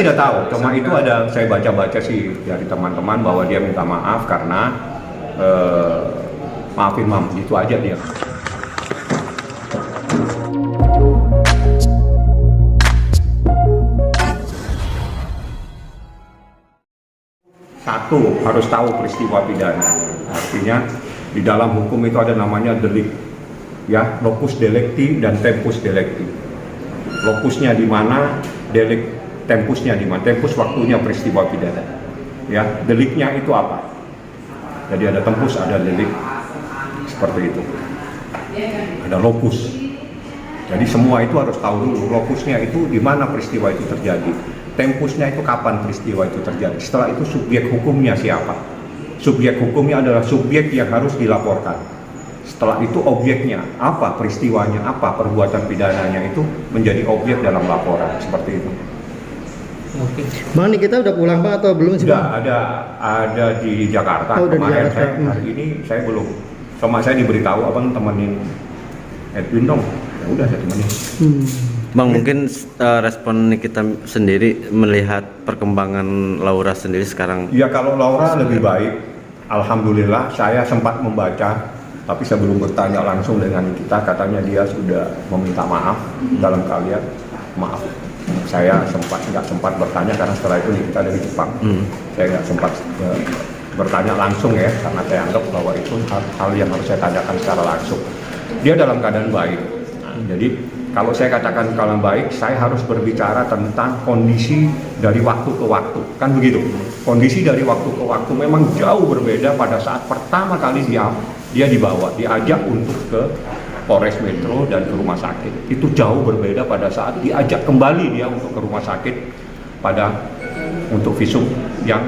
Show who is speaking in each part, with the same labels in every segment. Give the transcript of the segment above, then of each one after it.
Speaker 1: tidak tahu, cuma itu ada saya baca-baca sih dari teman-teman bahwa dia minta maaf karena maafin mam, itu aja dia. Satu, harus tahu peristiwa pidana. Artinya di dalam hukum itu ada namanya delik, ya, locus delicti dan tempus delicti. Lokusnya di mana, delik, tempusnya di mana. Tempus waktunya peristiwa pidana. Ya, deliknya itu apa? Jadi ada tempus, ada delik, seperti itu. Ada lokus. Jadi semua itu harus tahu dulu. Lokusnya itu di mana peristiwa itu terjadi. Tempusnya itu kapan peristiwa itu terjadi. Setelah itu subjek hukumnya siapa? Subjek hukumnya adalah subjek yang harus dilaporkan. Setelah itu objeknya, apa peristiwanya, apa perbuatan pidananya itu menjadi objek dalam laporan, seperti itu.
Speaker 2: Oke. Bang, nih kita udah pulang Bang atau belum sih?
Speaker 1: Sudah ada di Jakarta.
Speaker 2: Oh,
Speaker 1: kemarin
Speaker 2: di Jakarta.
Speaker 1: hari ini saya belum. Sama saya diberitahu abang temenin Edwin dong. Ya udah saya temenin.
Speaker 3: Bang, mungkin respon kita sendiri melihat perkembangan Laura sendiri sekarang.
Speaker 1: Ya kalau Laura lebih baik, alhamdulillah. Saya sempat membaca, tapi saya belum bertanya langsung dengan kita. Katanya dia sudah meminta maaf dalam kalian. Maaf, saya nggak sempat bertanya karena setelah itu kita dari Jepang. Saya nggak sempat bertanya langsung ya, karena saya anggap bahwa itu hal yang harus saya tanyakan secara langsung. Dia dalam keadaan baik. Nah, jadi kalau saya katakan kalau baik, saya harus berbicara tentang kondisi dari waktu ke waktu, kan begitu. Kondisi dari waktu ke waktu memang jauh berbeda pada saat pertama kali dia diajak untuk ke Polres Metro dan ke rumah sakit. Itu jauh berbeda pada saat diajak kembali dia untuk ke rumah sakit untuk visum yang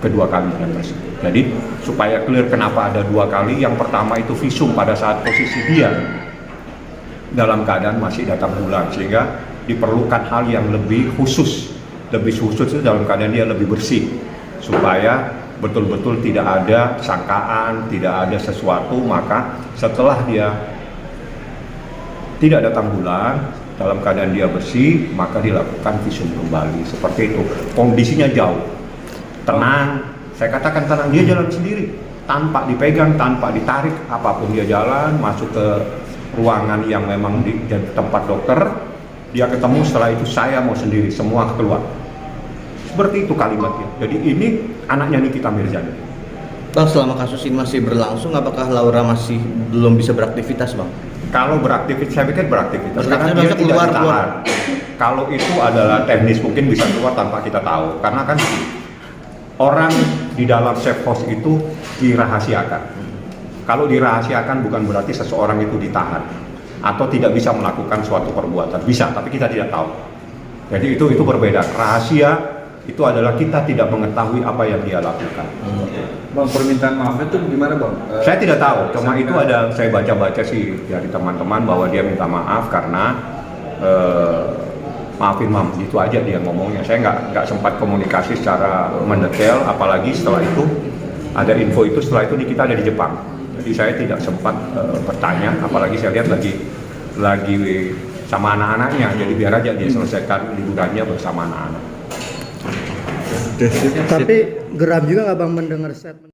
Speaker 1: kedua kalinya tersebut. Jadi supaya clear kenapa ada dua kali, yang pertama itu visum pada saat posisi dia dalam keadaan masih datang bulan, sehingga diperlukan hal yang lebih khusus itu dalam keadaan dia lebih bersih, supaya betul-betul tidak ada sangkaan, tidak ada sesuatu. Maka setelah dia tidak datang bulan, dalam keadaan dia bersih, maka dilakukan visum kembali, seperti itu. Kondisinya jauh tenang, saya katakan tenang, dia jalan sendiri tanpa dipegang, tanpa ditarik, apapun dia jalan, masuk ke ruangan yang memang di tempat dokter, dia ketemu. Setelah itu saya mau sendiri, semua keluar. Seperti itu kalimatnya. Jadi ini anaknya Nikita Mirzani.
Speaker 2: Bang, selama kasus ini masih berlangsung, apakah Laura masih belum bisa beraktivitas Bang?
Speaker 1: Kalau beraktivitas, saya pikir beraktivitas karena dia
Speaker 2: Beraktivitas
Speaker 1: tidak
Speaker 2: keluar.
Speaker 1: ditahan. Kalau itu adalah teknis, mungkin bisa keluar tanpa kita tahu. Karena kan orang di dalam safe house itu dirahasiakan. Kalau dirahasiakan bukan berarti seseorang itu ditahan atau tidak bisa melakukan suatu perbuatan. Bisa, tapi kita tidak tahu. Jadi itu berbeda. Rahasia itu adalah kita tidak mengetahui apa yang dia lakukan.
Speaker 4: Bang, permintaan maaf itu gimana Bang?
Speaker 1: Saya tidak tahu, cuma itu ada saya baca-baca sih dari teman-teman bahwa dia minta maaf karena maafin mam, itu aja dia ngomongnya. Saya nggak sempat komunikasi secara mendetail, apalagi setelah itu ada info itu, setelah itu kita ada di Jepang. Jadi saya tidak sempat bertanya, apalagi saya lihat lagi sama anak-anaknya. Jadi biar aja dia selesaikan liburannya bersama anak-anak.
Speaker 2: Tapi geram juga nggak Bang mendengar statement